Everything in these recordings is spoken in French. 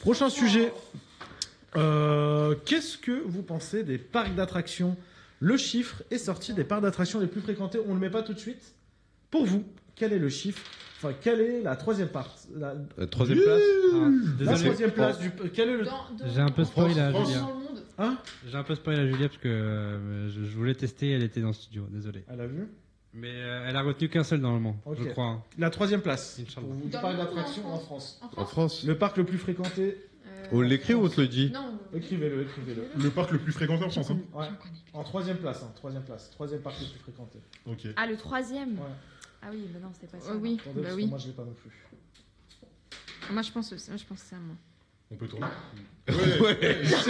Prochain sujet. Qu'est-ce que vous pensez des parcs d'attractions? Le chiffre est sorti des parcs d'attractions les plus fréquentés. On ne le met pas tout de suite. Pour vous, quel est le chiffre? Enfin, quelle est la troisième part? La troisième place. La Désolé. troisième place du... Quel est le... J'ai un peu spoil à Julia. Dans le monde. Hein? J'ai un peu spoil à Julia parce que je voulais tester, elle était dans le studio, désolé. Elle a vu? Mais elle a retenu qu'un seul normalement, Ok. je crois. Hein. La troisième place. Inch'Allah. Pour vous, du Dans parc le monde ou d'attractions en France. En France. Le parc le plus fréquenté. On l'écrit ou on te le dit? Non. Écrivez-le. Le parc le plus fréquenté en France. Hein. Ouais. En troisième place. Troisième parc le plus fréquenté. Ok. Ah, le troisième. Ouais. Ah oui, bah non, c'était pas ça. Oui, Attendez, bah parce que oui. moi je l'ai pas non plus. Moi, je pense ça, moi. On peut tourner. Est-ce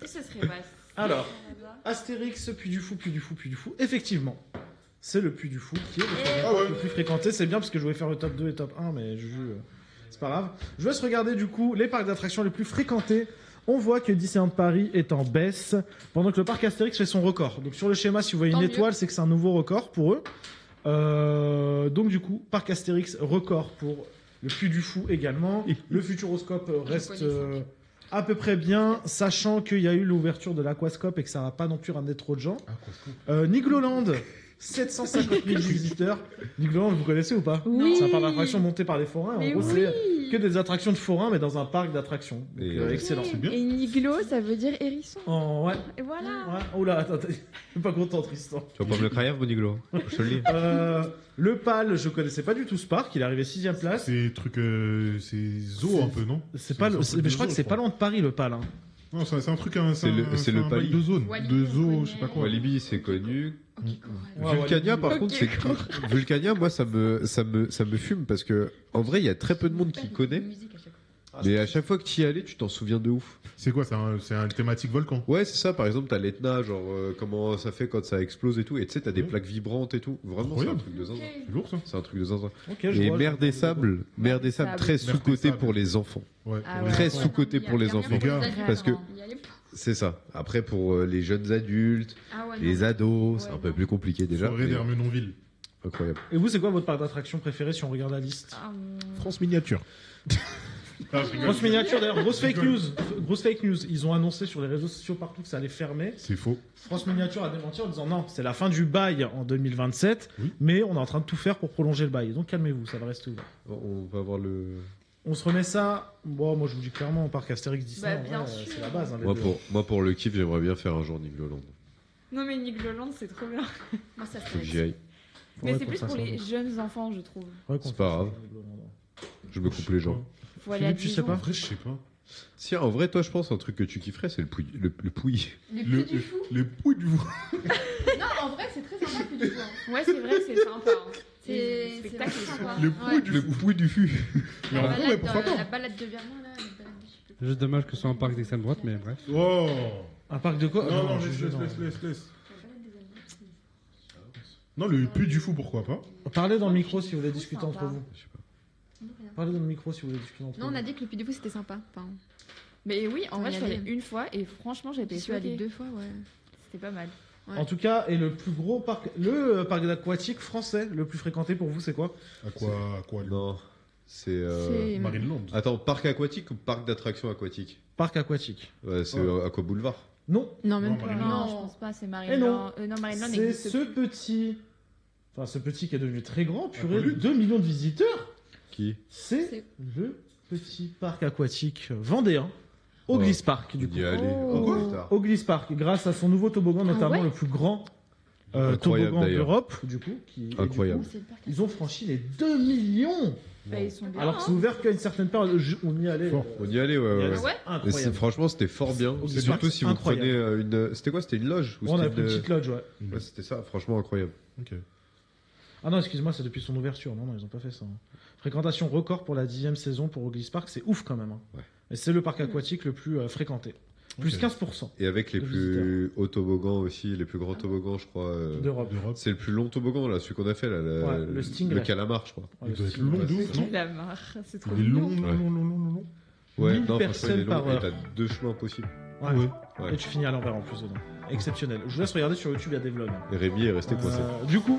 que ce serait pas Alors, Astérix, Puy du Fou. Effectivement, c'est le Puy du Fou qui est le plus fréquenté. C'est bien parce que je voulais faire le top 2 et top 1, mais c'est pas grave. Je vous laisse regarder du coup les parcs d'attractions les plus fréquentés. On voit que Disneyland Paris est en baisse, pendant que le parc Astérix fait son record. Donc sur le schéma, si vous voyez Tant une mieux. étoile, c'est que c'est un nouveau record pour eux. Donc du coup, parc Astérix, record pour le Puy du Fou également. Le Futuroscope reste connais à peu près bien, sachant qu'il y a eu l'ouverture de l'Aquascope et que ça va pas non plus ramener trop de gens. Nigloland, 750 000 visiteurs. Nigloland, vous connaissez ou pas? Oui. C'est un parc d'attractions monté par des forains. En Mais gros, oui. c'est que des attractions de forains, mais dans un parc d'attractions. Donc, Et, excellent. bien. Et Niglo, ça veut dire hérisson. Ouais. Et voilà. Ouais. Oh là, attends, je suis pas content, Tristan. Tu vas pas me le craillard, Boniglo? Je te le dis. Le PAL, je connaissais pas du tout ce parc. Il est arrivé 6ème place. C'est truc, c'est zoo un peu, non? C'est pas, un truc mais de je crois que zoo, c'est pas loin de Paris, le PAL. Hein. Non, c'est un truc, C'est le un Pali. bail de zone, Walibi, de on zoo, connaît. je sais pas quoi. Walibi, c'est connu. Ouais, Vulcania, Walibi. par contre, c'est Vulcania, moi, ça me fume parce que, en vrai, il y a très peu de monde qui connaît. Mais à chaque fois que tu y allais, tu t'en souviens de ouf. C'est quoi? C'est un thématique volcan. Ouais, c'est ça. Par exemple, t'as l'Etna, genre comment ça fait quand ça explose et tout. Et tu sais, t'as des Ouais. plaques vibrantes et tout. Vraiment, c'est un Incroyable. truc de zinzin. C'est lourd ça. C'est un truc de zinzin. Ok, je Et vois, Mer je des vois. Sables, Mer des Sables, très Mer des sous-côté Sables. pour les enfants. Ouais. Ah pour ouais. les Très enfants. sous-côté pour les enfants. Les gars, parce que- C'est ça. Après, pour les jeunes adultes, Ah ouais, les non. ados, c'est Ouais, un peu non. plus compliqué déjà. Forêt mais d'Ermenonville. Incroyable. Et vous, c'est quoi votre parc d'attraction préféré si on regarde la liste? Ah, France miniature. Ah, je rigole. Grosse miniature d'ailleurs, grosse fake news. Grosse fake news. Ils ont annoncé sur les réseaux sociaux partout que ça allait fermer. C'est faux. France Miniature a démenti en disant non, c'est la fin du bail en 2027, Oui. mais on est en train de tout faire pour prolonger le bail. Donc calmez-vous, ça va rester ouvert. On va voir le. On se remet ça. Bon, moi je vous dis clairement, parc Astérix Disney, Bah, en bien vrai, sûr. c'est la base. Hein, les deux. Moi, pour le kiff, j'aimerais bien faire un jour Nigloland. Non, mais Nigloland, c'est trop bien. Moi, ça Faut que j'y aille. Mais Faudrait c'est qu'on plus fasse pour un les jour. jeunes enfants, je trouve. Faudrait qu'on C'est pas fasse grave. un jour. Je me coupe les jambes. Faut aller à Philippe, tu sais Dijon. pas En vrai, je sais pas. Si, en vrai, toi, je pense un truc que tu kifferais, c'est le pouille. Le pouille. Le Puy du Fou. Le pouille du fou. Non, en vrai, c'est très sympa, le Puy du Fou. hein. Ouais, c'est vrai, c'est sympa. Hein. C'est spectacle, vraiment c'est sympa. Le Ouais. pouille du fou. pouille du fût. Mais en La vrai, balade, pourquoi pas? la balade de Vernon, là. La balade de je sais plus. Juste dommage que ce soit un parc d'extrême droite, mais bref. Oh. Un parc de quoi? Non, non, je- laisse. La balade des animaux. Non, le puits du fou, pourquoi pas? Parlez dans le micro si vous voulez discuter sympa. entre vous. Non, rien. Parlez dans le micro si vous voulez discuter entre Non, vous. on a dit que le Puy du Fou, c'était sympa. Enfin, Mais oui, en On vrai, y je suis allée allait. une fois et franchement, j'étais j'y suis allée choquée. 2 fois, ouais. C'était pas mal. Ouais. En tout cas, et le plus gros parc, le parc aquatique français le plus fréquenté pour vous, c'est quoi? À quoi Non. C'est. C'est- Marineland. Attends, parc aquatique ou parc d'attractions aquatiques? Parc aquatique. Ouais, c'est Ouais. Aqua Boulevard. Non, Non, même Non, pas. Marineland. Non, Non. je pense pas, c'est Eh non. Marineland. Non, Marineland c'est n'existe ce plus. petit. Enfin, ce petit qui est devenu très grand, purée, Aqualung. 2 millions de visiteurs. Qui? C'est C'est- le petit parc aquatique vendéen, au Gliss Park, du coup. On y allait. Oh. Oh, putain. Au Gliss Park, grâce à son nouveau toboggan, notamment ouais le plus grand Incroyable, toboggan d'ailleurs. d'Europe, du coup. Et du Incroyable. coup, C'est le parc. ils ont franchi les 2 millions. Bah, ils sont bien. Alors que c'est hein. ouvert qu'à une certaine période. On y allait. Fort. On y allait, ouais. on y ouais, allait. ouais. Ouais. Et c'est- Incroyable. franchement, c'était fort bien. Au C'est Gliss surtout Park, si vous incroyable. prenez une. C'était quoi? C'était une loge ou On a c'était pris une petite lodge, ouais. Ouais, c'était ça. Franchement, incroyable. Ok. Ah non, excuse-moi, c'est depuis son ouverture. Non, non, ils ont pas fait ça. Hein. Fréquentation record pour la 10e saison pour Gliss Park, c'est ouf quand même. Hein. Ouais. Et c'est le parc aquatique le plus fréquenté. Plus Ok. 15% Et avec les De plus hauts toboggans aussi, les plus grands toboggans, je crois. d'Europe. D'Europe. C'est le plus long toboggan, là, celui qu'on a fait, là. Ouais, le Stingray. Le calamar, je crois. Ouais, Il doit être c'est- long de ouf, C'est non? la marre, c'est trop Il est long, mignon. long. Ouais, 1000 non, franchement, il personnes est long. par Et heure. t'as 2 chemins possibles. Ouais. Ouais. Ouais. Et tu finis à l'envers en plus dedans. Exceptionnel. Je vous laisse regarder sur YouTube, il y a des vlogs. Et Rémi est resté coincé. Du coup,